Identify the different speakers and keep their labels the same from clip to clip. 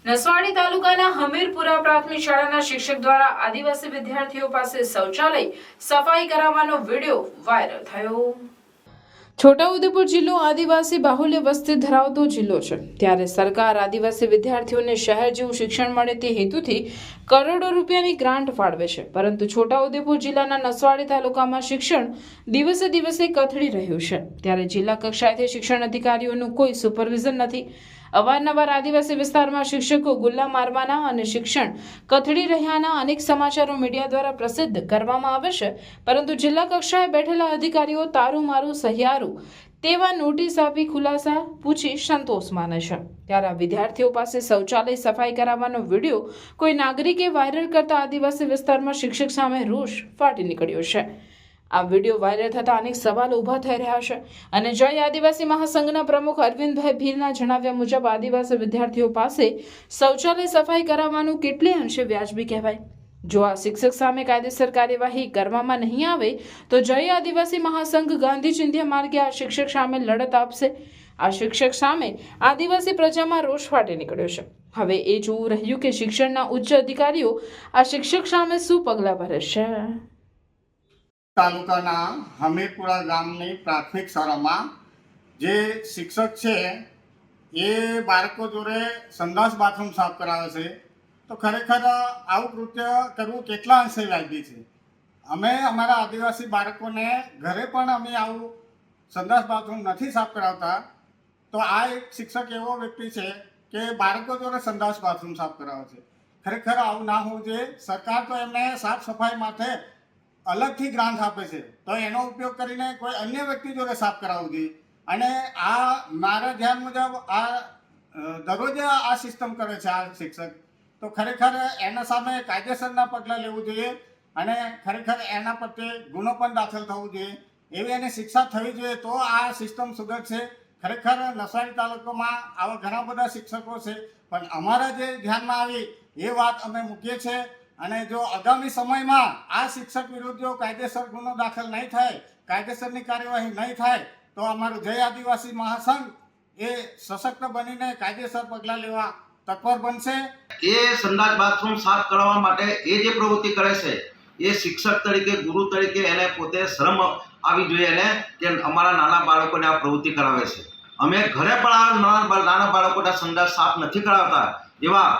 Speaker 1: નસવાડી તાલુકાના હમીરપુરા પ્રાથમિક શાળાના શિક્ષક દ્વારા આદિવાસી વિદ્યાર્થીઓ પાસે શૌચાલય સફાઈ કરાવવાનો વિડીયો વાયરલ થયો। છોટાઉદેપુર જિલ્લો આદિવાસી બાહુલ્ય વસ્તી ધરાવતો જિલ્લો છે, ત્યારે સરકાર આદિવાસી વિદ્યાર્થીઓને શહેર જેવું શિક્ષણ મળે તે હેતુથી કરોડો રૂપિયાની ગ્રાન્ટ ફાળવે છે, પરંતુ છોટાઉદેપુર જિલ્લાના નસવાડી તાલુકામાં શિક્ષણ દિવસે દિવસે કથળી રહ્યું છે। ત્યારે જિલ્લા કક્ષાએથી શિક્ષણ અધિકારીઓનું કોઈ સુપરવિઝન નથી। અવારનવાર આદિવાસી વિસ્તારમાં શિક્ષકો ગુલ્લા મારવાના અને શિક્ષણ કથળી રહ્યાના અનેક સમાચારો મીડિયા દ્વારા પ્રસિદ્ધ કરવામાં આવે છે, પરંતુ જિલ્લા કક્ષાએ બેઠેલા અધિકારીઓ તારું મારું સહિયારું તેવા નોટિસ આપી ખુલાસા પૂછી સંતોષ માને છે। ત્યારે આ વિદ્યાર્થીઓ પાસે શૌચાલય સફાઈ કરાવવાનો વિડીયો કોઈ નાગરિકે વાયરલ કરતા આદિવાસી વિસ્તારમાં શિક્ષક સામે રોષ ફાટી નીકળ્યો છે। આ વિડીયો વાયરલ થતા અનેક સવાલો ઊભા થઈ રહ્યા છે અને જય આદિવાસી મહાસંઘના પ્રમુખ અરવિંદભાઈ ભીલના જણાવ્યા મુજબ આદિવાસી વિદ્યાર્થીઓ પાસે શૌચાલય સફાઈ કરાવવાનું કેટલે અંશે વ્યાજબી કહેવાય। જો આ શિક્ષક સામે કાયદેસર કાર્યવાહી કરવામાં નહીં આવે તો જય આદિવાસી મહાસંઘ ગાંધી ચિંધ્યા માર્ગે આ શિક્ષક સામે લડત આપશે। આ શિક્ષક સામે આદિવાસી પ્રજામાં રોષ ફાટી નીકળ્યો છે। હવે એ જોવું રહ્યું કે શિક્ષણના ઉચ્ચ અધિકારીઓ આ શિક્ષક સામે શું પગલાં ભરશે।
Speaker 2: તાલુકાના હમીરપુરા ગામની પ્રાથમિક શાળામાં જે શિક્ષક છે એ બાળકો જોડે સંડાસ બાથરૂમ સાફ કરાવે છે, તો ખરેખર આવું કૃત્ય કરવું કેટલા અંશે વ્યાજબી છે। અમે અમારા આદિવાસી બાળકોને ઘરે પણ અમે આવું સંડાસ બાથરૂમ નથી સાફ કરાવતા, તો આ એક શિક્ષક એવો વ્યક્તિ છે કે બાળકો જોડે સંડાસ બાથરૂમ સાફ કરાવે છે। ખરેખર આવું ના હોવું જોઈએ। સરકાર તો એમને સાફ સફાઈ માટે અલગથી ગ્રાન્ટ આપે છે, તો એનો ઉપયોગ કરીને કોઈ અન્ય વ્યક્તિ જોડે સાફ કરાવવું જોઈએ। અને આ મારા ધ્યાન મુજબ આ દરરોજ આ સિસ્ટમ કરે છે આ શિક્ષક, તો ખરેખર એના સામે કાયદેસરના પગલાં લેવું જોઈએ અને ખરેખર એના પ્રત્યે ગુનો પણ દાખલ થવો જોઈએ, એવી એને શિક્ષા થવી જોઈએ, તો આ સિસ્ટમ સુધરશે। ખરેખર નસવાડી તાલુકામાં આવા ઘણા બધા શિક્ષકો છે, પણ અમારા જે ધ્યાનમાં આવી એ વાત અમે મૂકીએ છીએ। અને જો આગામી સમયમાં આ શિક્ષક વિરુદ્ધ જો કાયદેસર ગુનો દાખલ નહીં થાય, કાયદેસરની કાર્યવાહી નહીં થાય, તો અમારું જય આદિવાસી મહાસંઘ એ સશક્ત બનીને કાયદેસર પગલાં લેવા તત્પર બનશે।
Speaker 3: એ સંડાસ બાથરૂમ સાફ કરવા માટે એ જે પ્રવૃત્તિ કરે છે એ શિક્ષક તરીકે, ગુરુ તરીકે એને પોતે શરમ આવી જોઈએ એને કે અમારા નાના બાળકોને આ પ્રવૃત્તિ કરાવે છે। અમે ઘરે પણ આ નાના બાળકોના સંડાસ સાફ નથી કરાવતા, એવા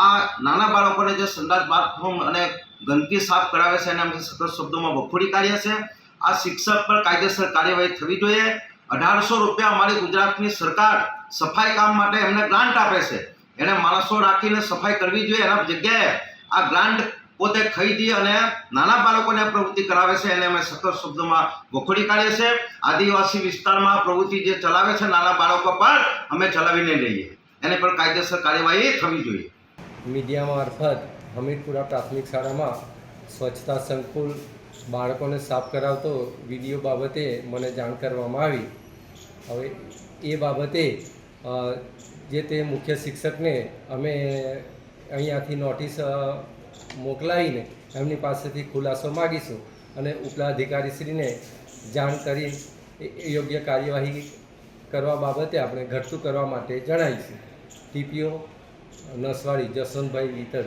Speaker 3: આ નાના બાળકોને જે સંડાસ બાથરૂમ અને ગંદકી સાફ કરાવે છે એને અમે સખત શબ્દોમાં વખોડી કાઢીએ છીએ। આ શિક્ષક પર કાયદેસર કાર્યવાહી થવી જોઈએ। 1800 રૂપિયા અમારી ગુજરાતની સરકાર સફાઈ કામ માટે એમને ગ્રાન્ટ આપે છે, એને માણસો રાખીને સફાઈ કરવી જોઈએ, એના જગ્યાએ આ ગ્રાન્ટ પોતે ખરીદી અને નાના બાળકોને પ્રવૃત્તિ કરાવે છે, એને અમે સખત શબ્દોમાં વખોડી કાઢીએ છીએ। આદિવાસી વિસ્તારમાં પ્રવૃત્તિ જે ચલાવે છે નાના બાળકો પર અમે ચલાવીને લઈએ, એને પર કાયદેસર કાર્યવાહી થવી જોઈએ।
Speaker 4: મીડિયા મારફત હમીરપુરા પ્રાથમિક શાળામાં સ્વચ્છતા સંકુલ બાળકોને સાફ કરાવતો વિડીયો બાબતે મને જાણ કરવામાં આવી। હવે એ બાબતે જે તે મુખ્ય શિક્ષકને અમે અહીંયાથી નોટિસ મોકલાવીને એમની પાસેથી ખુલાસો માગીશું અને ઉપલા અધિકારીશ્રીને જાણ કરી યોગ્ય કાર્યવાહી કરવા બાબતે આપણે ઘટતું કરવા માટે જણાવીશું। ટીપીઓ નસવાડી જસવંતભાઈ વિતર।